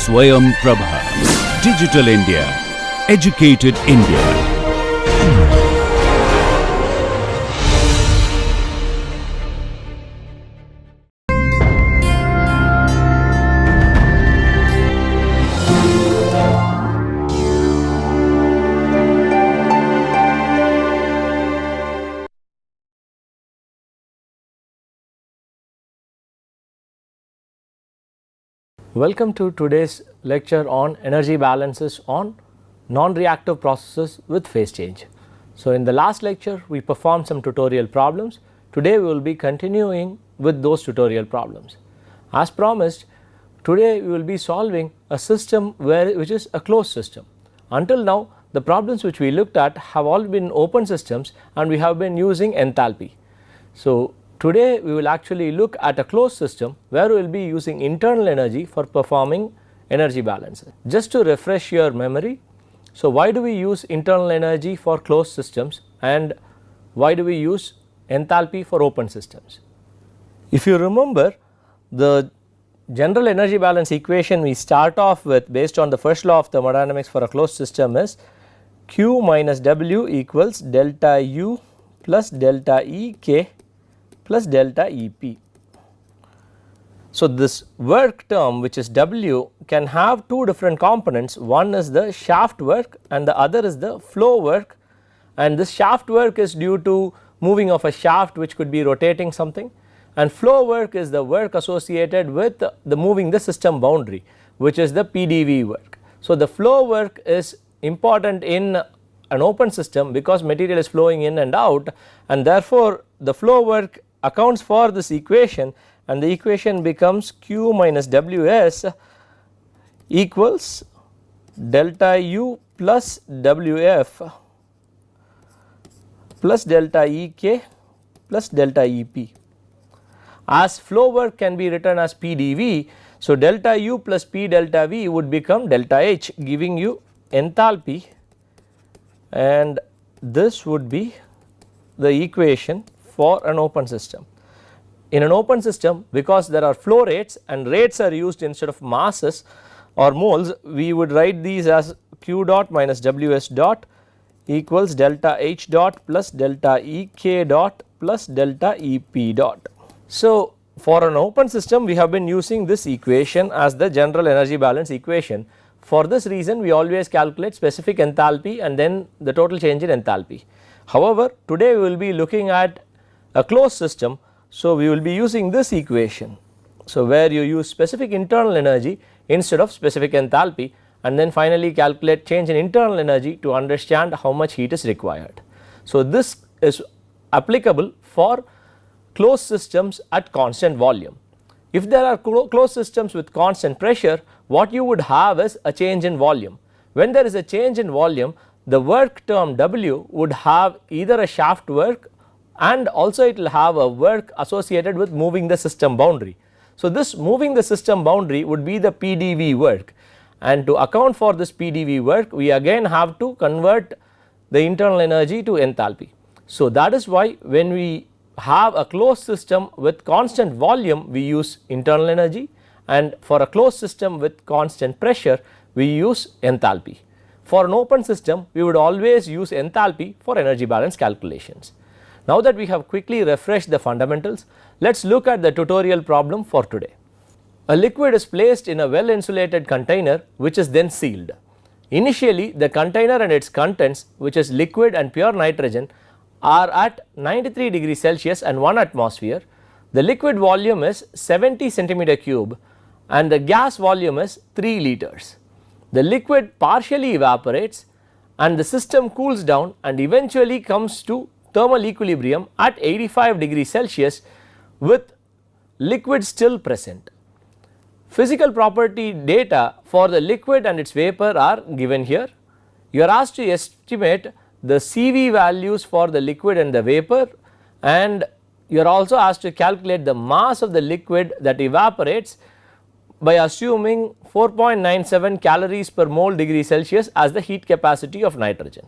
Swayam Prabha. Digital India. Educated India. Welcome to today's lecture on energy balances on non-reactive processes with phase change. So, in the last lecture we performed some tutorial problems. Today we will be continuing with those tutorial problems. As promised, today we will be solving a system which is a closed system. Until now the problems which we looked at have all been open systems and we have been using enthalpy. So, today we will actually look at a closed system where we will be using internal energy for performing energy balances. Just to refresh your memory, so why do we use internal energy for closed systems and why do we use enthalpy for open systems? If you remember, the general energy balance equation we start off with based on the first law of thermodynamics for a closed system is Q minus W equals delta U plus delta E K plus delta EP. So, this work term which is W can have two different components, one is the shaft work and the other is the flow work, and this shaft work is due to moving of a shaft which could be rotating something, and flow work is the work associated with the moving the system boundary which is the PDV work. So, the flow work is important in an open system because material is flowing in and out, and therefore the flow work accounts for this equation, and the equation becomes Q minus Ws equals delta U plus Wf plus delta Ek plus delta Ep. As flow work can be written as PDV, so delta U plus P delta V would become delta H, giving you enthalpy, and this would be the equation for an open system. In an open system, because there are flow rates and rates are used instead of masses or moles, we would write these as Q dot minus Ws dot equals delta H dot plus delta Ek dot plus delta Ep dot. So, for an open system we have been using this equation as the general energy balance equation. For this reason we always calculate specific enthalpy and then the total change in enthalpy. However, today we will be looking at a closed system, so we will be using this equation. So, where you use specific internal energy instead of specific enthalpy and then finally calculate change in internal energy to understand how much heat is required. So, this is applicable for closed systems at constant volume. If there are closed systems with constant pressure, what you would have is a change in volume. When there is a change in volume, the work term W would have either a shaft work and also it will have a work associated with moving the system boundary. So, this moving the system boundary would be the PDV work, and to account for this PDV work we again have to convert the internal energy to enthalpy. So, that is why when we have a closed system with constant volume we use internal energy, and for a closed system with constant pressure we use enthalpy. For an open system we would always use enthalpy for energy balance calculations. Now that we have quickly refreshed the fundamentals, let us look at the tutorial problem for today. A liquid is placed in a well insulated container which is then sealed. Initially the container and its contents, which is liquid and pure nitrogen, are at 93 degrees Celsius and 1 atmosphere. The liquid volume is 70 centimeter cube and the gas volume is 3 liters. The liquid partially evaporates and the system cools down and eventually comes to thermal equilibrium at 85 degrees Celsius with liquid still present. Physical property data for the liquid and its vapor are given here. You are asked to estimate the CV values for the liquid and the vapor, and you are also asked to calculate the mass of the liquid that evaporates by assuming 4.97 calories per mole degree Celsius as the heat capacity of nitrogen.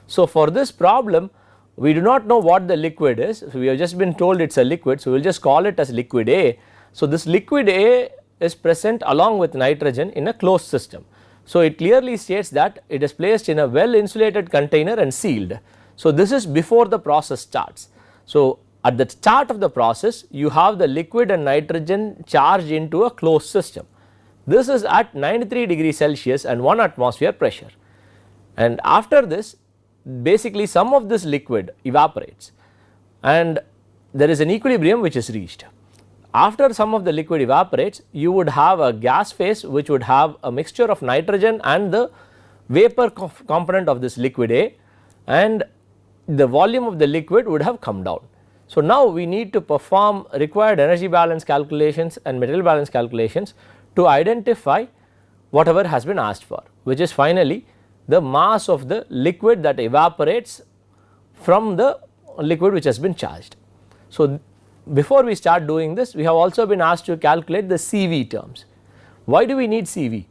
So, for this problem we do not know what the liquid is, so we have just been told it is a liquid, so we will just call it as liquid A. So, this liquid A is present along with nitrogen in a closed system. So, it clearly states that it is placed in a well insulated container and sealed. So, this is before the process starts. So, at the start of the process you have the liquid and nitrogen charged into a closed system. This is at 93 degrees Celsius and 1 atmosphere pressure, and after this basically some of this liquid evaporates and there is an equilibrium which is reached. After some of the liquid evaporates, you would have a gas phase which would have a mixture of nitrogen and the vapor component of this liquid A, and the volume of the liquid would have come down. So, now we need to perform required energy balance calculations and material balance calculations to identify whatever has been asked for, which is finally the mass of the liquid that evaporates from the liquid which has been charged. So, before we start doing this, we have also been asked to calculate the CV terms. Why do we need CV?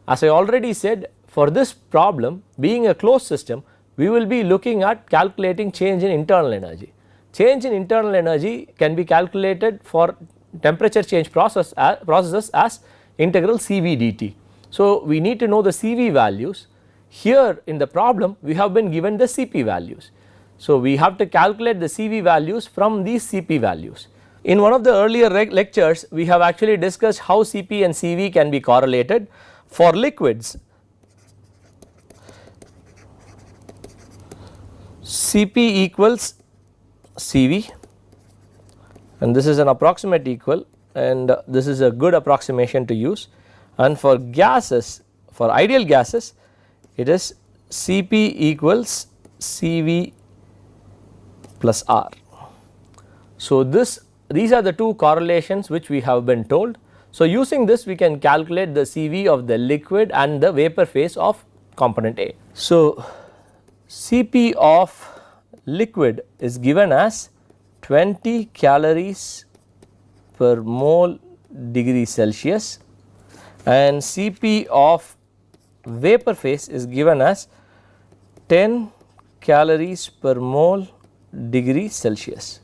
As I already said, for this problem, being a closed system, we will be looking at calculating change in internal energy. Change in internal energy can be calculated for temperature change processes as integral CV dt. So, we need to know the CV values. Here in the problem we have been given the CP values. So, we have to calculate the CV values from these CP values. In one of the earlier lectures we have actually discussed how CP and CV can be correlated. For liquids, CP equals CV, and this is an approximate equal, and this is a good approximation to use, and for gases, for ideal gases, it is Cp equals Cv plus R. So, these are the two correlations which we have been told. So, using this we can calculate the Cv of the liquid and the vapor phase of component A. So, Cp of liquid is given as 20 calories per mole degree Celsius, and Cp of vapor phase is given as 10 calories per mole degree Celsius.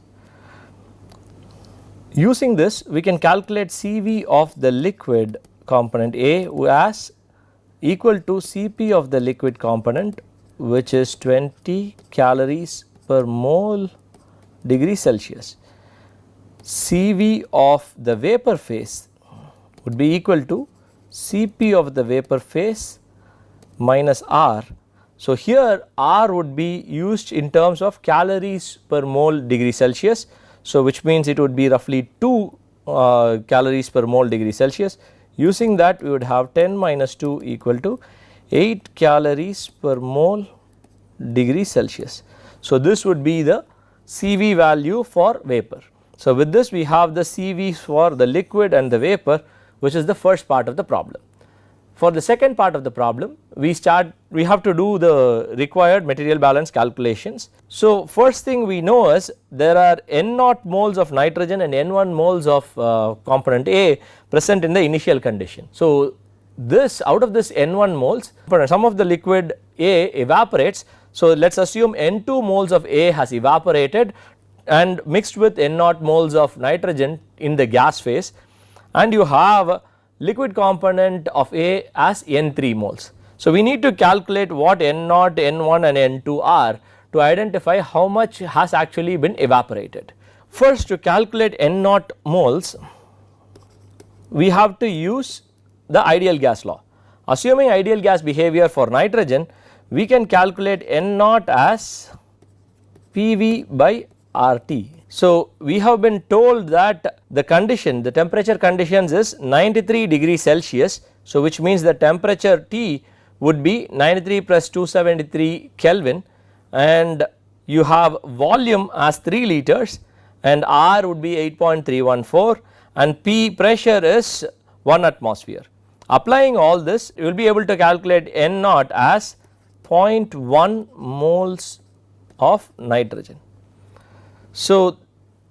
Using this we can calculate Cv of the liquid component A as equal to Cp of the liquid component, which is 20 calories per mole degree Celsius. Cv of the vapor phase would be equal to Cp of the vapor phase minus R. So, here R would be used in terms of calories per mole degree Celsius. So, which means it would be roughly 2 calories per mole degree Celsius. Using that we would have 10 minus 2 equal to 8 calories per mole degree Celsius. So, this would be the Cv value for vapor. So, with this we have the Cv for the liquid and the vapor, which is the first part of the problem. For the second part of the problem, we have to do the required material balance calculations. So, first thing we know is there are N0 moles of nitrogen and N1 moles of component A present in the initial condition. So, this out of this N1 moles, some of the liquid A evaporates. So, let us assume N2 moles of A has evaporated and mixed with N0 moles of nitrogen in the gas phase, and you have liquid component of A as N3 moles. So, we need to calculate what N0, N1 and N2 are to identify how much has actually been evaporated. First, to calculate N0 moles, we have to use the ideal gas law. Assuming ideal gas behavior for nitrogen, we can calculate N0 as PV by RT. So, we have been told that the condition, the temperature conditions is 93 degrees Celsius. So, which means the temperature T would be 93 plus 273 Kelvin, and you have volume as 3 liters and R would be 8.314 and P pressure is 1 atmosphere. Applying all this, you will be able to calculate N0 as 0.1 moles of nitrogen. So,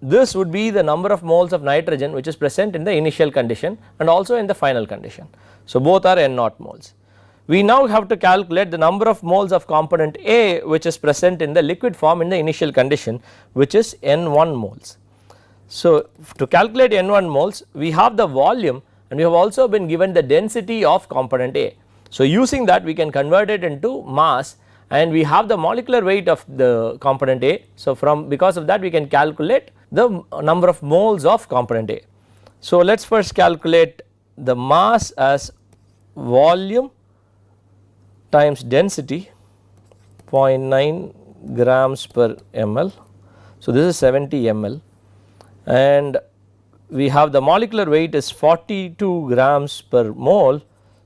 this would be the number of moles of nitrogen which is present in the initial condition and also in the final condition. So, both are N0 moles. We now have to calculate the number of moles of component A which is present in the liquid form in the initial condition, which is N1 moles. So, to calculate N1 moles, we have the volume and we have also been given the density of component A. So, using that we can convert it into mass, and we have the molecular weight of the component A. So, because of that we can calculate the number of moles of component A. So, let us first calculate the mass as volume times density 0.9 grams per ml. So, this is 70 ml, and we have the molecular weight is 42 grams per mole.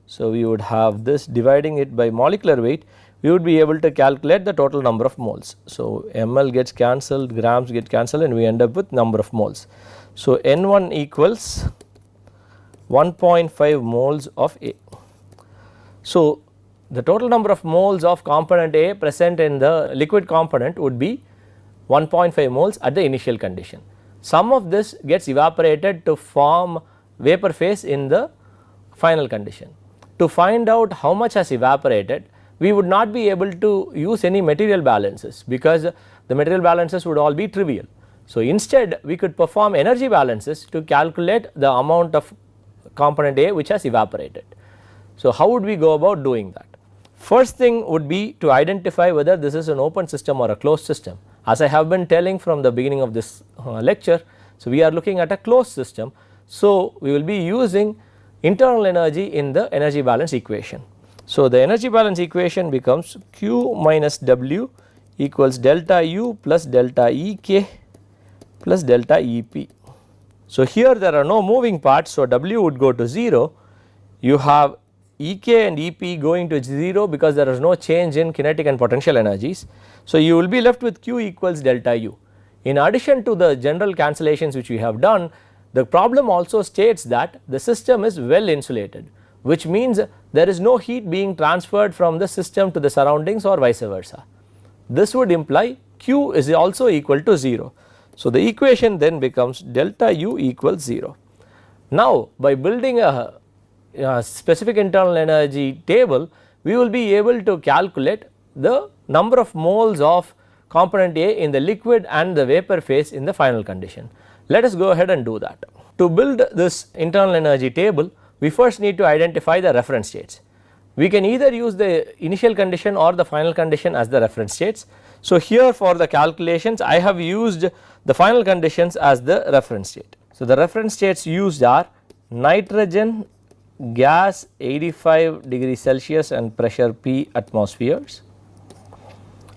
So, we would have this, dividing it by molecular weight, we would be able to calculate the total number of moles. So, ml gets cancelled, grams get cancelled, and we end up with number of moles. So, N1 equals 1.5 moles of A. So, the total number of moles of component A present in the liquid component would be 1.5 moles at the initial condition. Some of this gets evaporated to form vapor phase in the final condition. To find out how much has evaporated, we would not be able to use any material balances, because the material balances would all be trivial. So, instead we could perform energy balances to calculate the amount of component A which has evaporated. So, how would we go about doing that? First thing would be to identify whether this is an open system or a closed system. As I have been telling from the beginning of this lecture, so we are looking at a closed system. So, we will be using internal energy in the energy balance equation. So, the energy balance equation becomes Q minus W equals delta U plus delta Ek plus delta Ep. So, here there are no moving parts, so W would go to 0. You have Ek and Ep going to 0 because there is no change in kinetic and potential energies. So, you will be left with Q equals delta U. In addition to the general cancellations which we have done, the problem also states that the system is well insulated, which means there is no heat being transferred from the system to the surroundings or vice versa. This would imply Q is also equal to 0. So, the equation then becomes delta U equals 0. Now, by building a specific internal energy table, we will be able to calculate the number of moles of component A in the liquid and the vapor phase in the final condition. Let us go ahead and do that. To build this internal energy table, we first need to identify the reference states. We can either use the initial condition or the final condition as the reference states. So, here for the calculations I have used the final conditions as the reference state. So, the reference states used are nitrogen gas 85 degrees Celsius and pressure P atmospheres,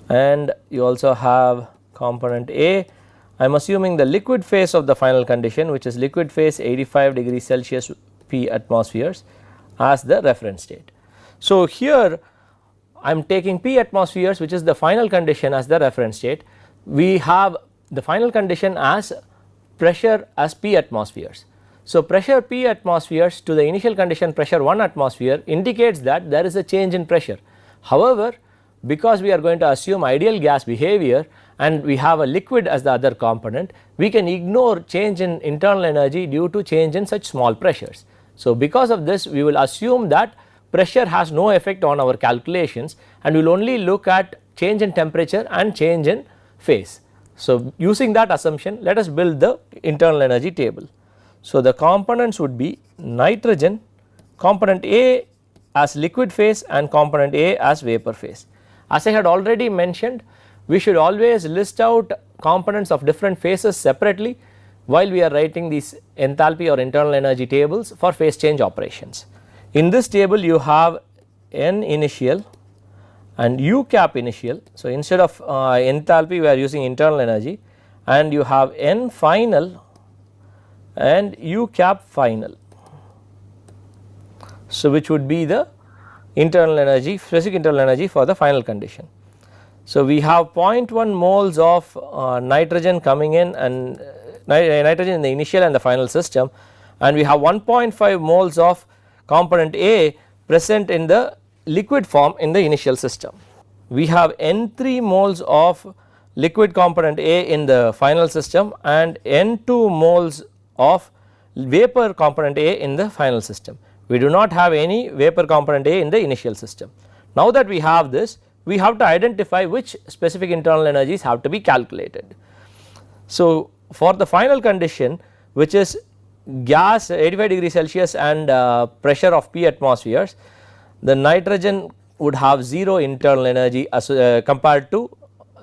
and you also have component A. I am assuming the liquid phase of the final condition, which is liquid phase 85 degrees Celsius P atmospheres, as the reference state. So, here I am taking P atmospheres, which is the final condition, as the reference state. We have the final condition as pressure as P atmospheres. So, pressure P atmospheres to the initial condition pressure 1 atmosphere indicates that there is a change in pressure. However, because we are going to assume ideal gas behavior and we have a liquid as the other component, we can ignore change in internal energy due to change in such small pressures. So, because of this, we will assume that pressure has no effect on our calculations, and we will only look at change in temperature and change in phase. So, using that assumption, let us build the internal energy table. So, the components would be nitrogen, component A as liquid phase and component A as vapor phase. As I had already mentioned, we should always list out components of different phases separately while we are writing these enthalpy or internal energy tables for phase change operations. In this table you have N initial and U cap initial. So, instead of enthalpy we are using internal energy, and you have N final and U cap final. So, which would be the internal energy, specific internal energy for the final condition. So, we have 0.1 moles of nitrogen coming in, and nitrogen in the initial and the final system, and we have 1.5 moles of component A present in the liquid form in the initial system. We have N3 moles of liquid component A in the final system and N2 moles of vapor component A in the final system. We do not have any vapor component A in the initial system. Now that we have this, we have to identify which specific internal energies have to be calculated. So, for the final condition, which is gas 85 degree Celsius and pressure of P atmospheres, the nitrogen would have 0 internal energy compared to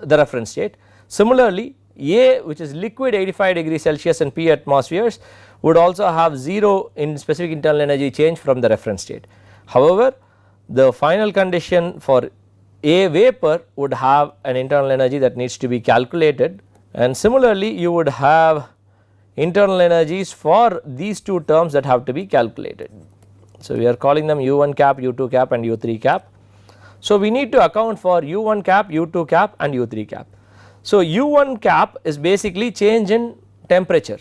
the reference state. Similarly, A, which is liquid 85 degree Celsius and P atmospheres, would also have 0 in specific internal energy change from the reference state. However, the final condition for A vapor would have an internal energy that needs to be calculated, and similarly you would have internal energies for these two terms that have to be calculated. So, we are calling them U1 cap, U2 cap and U3 cap. So, we need to account for U1 cap, U2 cap and U3 cap. So, U1 cap is basically change in temperature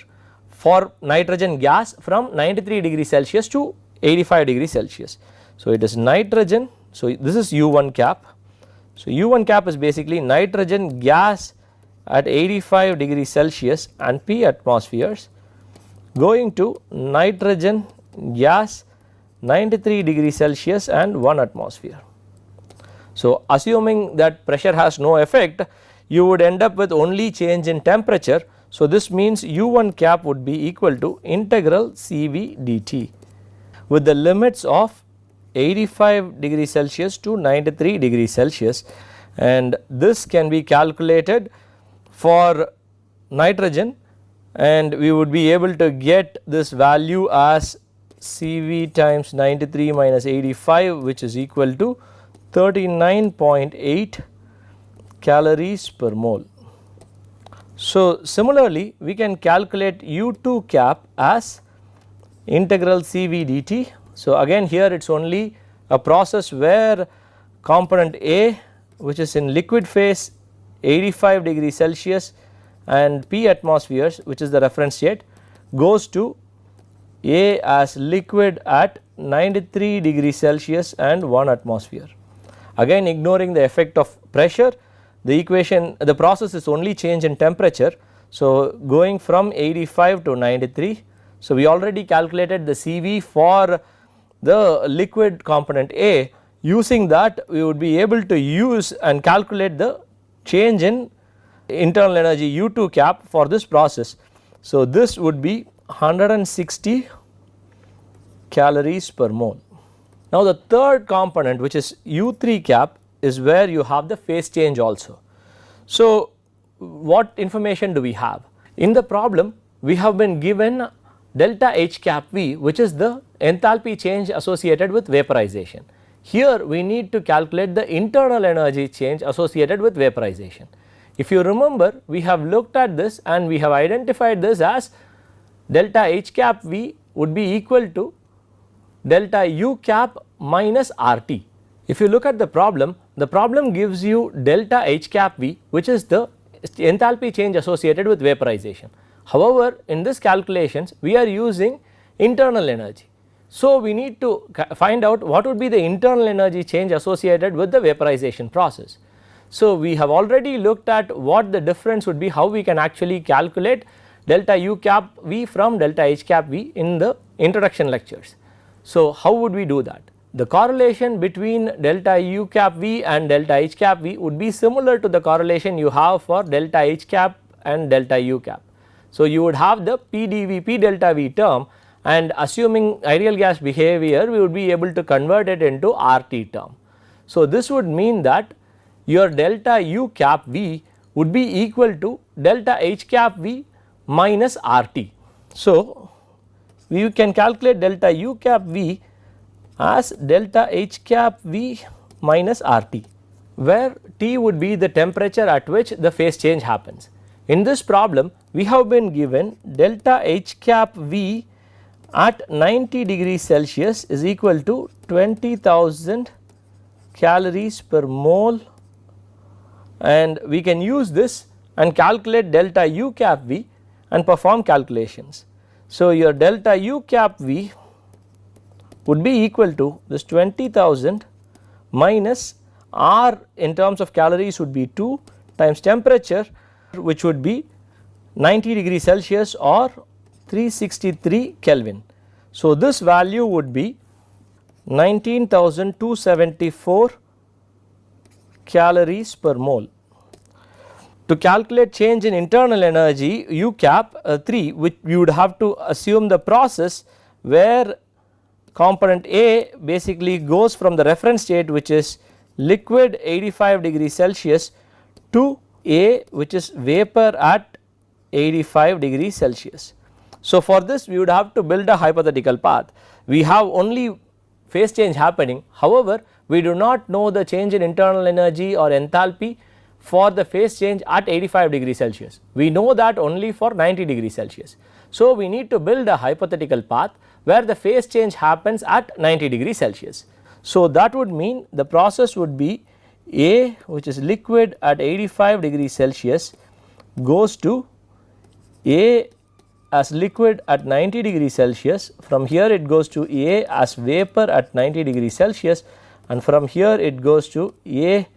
for nitrogen gas from 93 degree Celsius to 85 degree Celsius. So, it is nitrogen. So, this is U1 cap. So, U1 cap is basically nitrogen gas at 85 degree Celsius and P atmospheres going to nitrogen gas 93 degree Celsius and 1 atmosphere. So, assuming that pressure has no effect, you would end up with only change in temperature. So, this means U1 cap would be equal to integral Cv dt with the limits of 85 degree Celsius to 93 degree Celsius, and this can be calculated for nitrogen, and we would be able to get this value as Cv times 93 minus 85, which is equal to 39.8 calories per mole. So, similarly we can calculate U2 cap as integral Cv dt. So, again here it is only a process where component A, which is in liquid phase 85 degree Celsius and P atmospheres, which is the reference state, goes to A as liquid at 93 degree Celsius and 1 atmosphere. Again, ignoring the effect of pressure, the equation, the process is only change in temperature. So, going from 85 to 93. So, we already calculated the Cv for the liquid component A. Using that, we would be able to use and calculate the change in internal energy U2 cap for this process. So, this would be 160 calories per mole. Now, the third component, which is U3 cap, is where you have the phase change also. So, what information do we have? In the problem, we have been given delta H cap V, which is the enthalpy change associated with vaporization. Here we need to calculate the internal energy change associated with vaporization. If you remember, we have looked at this and we have identified this as delta H cap V would be equal to delta U cap minus RT. If you look at the problem gives you delta H cap V, which is the enthalpy change associated with vaporization. However, in this calculations we are using internal energy. So, we need to find out what would be the internal energy change associated with the vaporization process. So, we have already looked at what the difference would be, how we can actually calculate delta U cap V from delta H cap V in the introduction lectures. So, how would we do that? The correlation between delta U cap V and delta H cap V would be similar to the correlation you have for delta H cap and delta U cap. So, you would have the PdV P delta V term, and assuming ideal gas behavior we would be able to convert it into RT term. So, this would mean that your delta U cap V would be equal to delta H cap V minus RT. So, we can calculate delta U cap V as delta H cap V minus RT, where T would be the temperature at which the phase change happens. In this problem we have been given delta H cap V at 90 degrees Celsius is equal to 20,000 calories per mole, and we can use this and calculate delta U cap V and perform calculations. So, your delta U cap V would be equal to this 20,000 minus R in terms of calories would be 2 times temperature, which would be 90 degrees Celsius or 363 Kelvin. So, this value would be 19,274 calories per mole. To calculate change in internal energy U cap 3, which we would have to assume the process where component A basically goes from the reference state, which is liquid 85 degrees Celsius, to A, which is vapor at 85 degrees Celsius. So, for this we would have to build a hypothetical path. We have only phase change happening, however, we do not know the change in internal energy or enthalpy for the phase change at 85 degrees Celsius. We know that only for 90 degrees Celsius. So, we need to build a hypothetical path where the phase change happens at 90 degrees Celsius. So, that would mean the process would be A, which is liquid at 85 degrees Celsius, goes to A as liquid at 90 degrees Celsius. From here it goes to A as vapor at 90 degrees Celsius, and from here it goes to A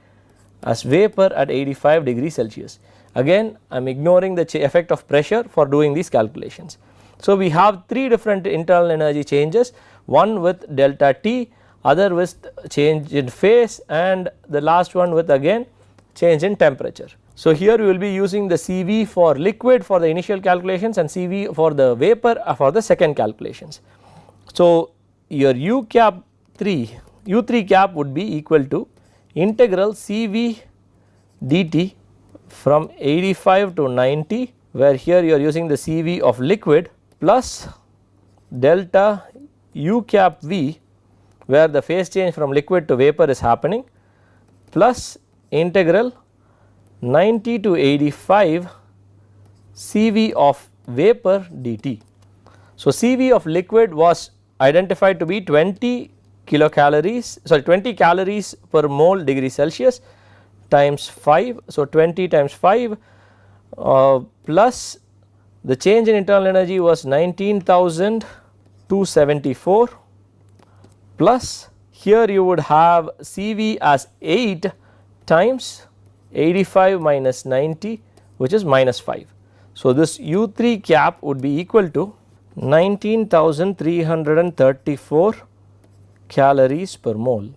as vapor at 85 degrees Celsius. Again I am ignoring the effect of pressure for doing these calculations. So, we have 3 different internal energy changes, one with delta T, other with change in phase, and the last one with again change in temperature. So, here we will be using the CV for liquid for the initial calculations and CV for the vapor for the second calculations. So, your U cap 3 U3 cap would be equal to integral CV dt from 85 to 90, where here you are using the CV of liquid, plus delta U cap V, where the phase change from liquid to vapor is happening, plus integral 90 to 85 CV of vapor dt. So, CV of liquid was identified to be 20 calories per mole degree Celsius times 5. So, 20 times 5 plus the change in internal energy was 19,274, plus here you would have CV as 8 times 85 minus 90, which is minus 5. So, this U3 cap would be equal to 19,334 calories per mole.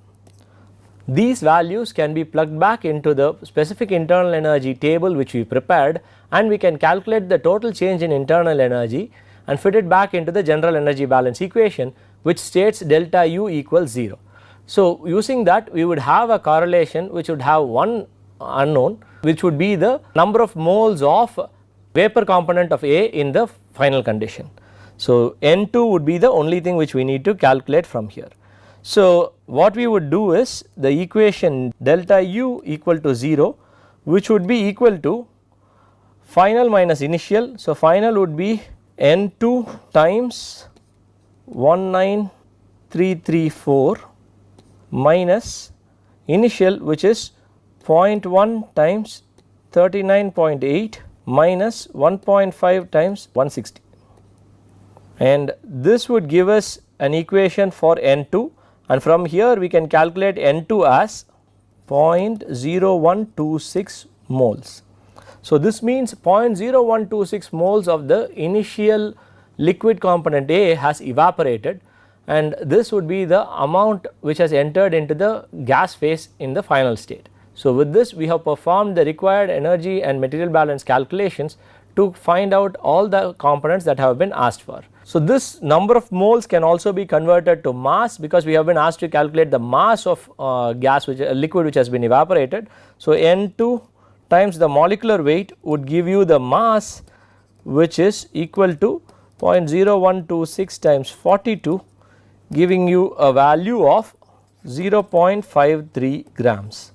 These values can be plugged back into the specific internal energy table which we prepared, and we can calculate the total change in internal energy and fit it back into the general energy balance equation, which states delta U equals 0. So, using that we would have a correlation which would have one unknown, which would be the number of moles of vapor component of A in the final condition. So, N2 would be the only thing which we need to calculate from here. So, what we would do is the equation delta U equal to 0, which would be equal to final minus initial. So, final would be N2 times 19334 minus initial, which is 0.1 times 39.8 minus 1.5 times 160, and this would give us an equation for N2, and from here we can calculate N2 as 0.0126 moles. So, this means 0.0126 moles of the initial liquid component A has evaporated, and this would be the amount which has entered into the gas phase in the final state. So, with this we have performed the required energy and material balance calculations to find out all the components that have been asked for. So, this number of moles can also be converted to mass, because we have been asked to calculate the mass of gas which liquid which has been evaporated. So, N2 times the molecular weight would give you the mass, which is equal to 0.0126 times 42, giving you a value of 0.53 grams.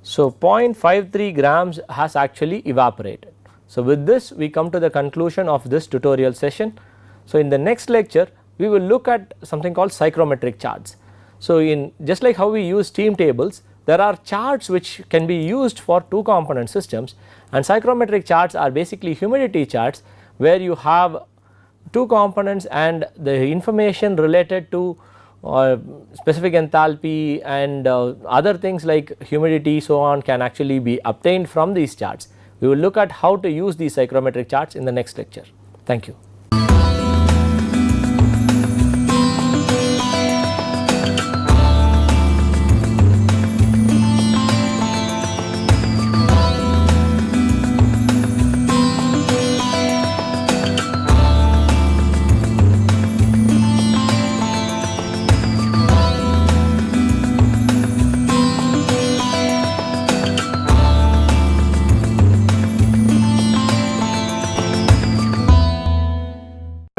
So, 0.53 grams has actually evaporated. So, with this we come to the conclusion of this tutorial session. So, in the next lecture we will look at something called psychrometric charts. So, in just like how we use steam tables, there are charts which can be used for 2 component systems, and psychrometric charts are basically humidity charts where you have 2 components and the information related to specific enthalpy and other things like humidity, so on, can actually be obtained from these charts. We will look at how to use these psychrometric charts in the next lecture. Thank you.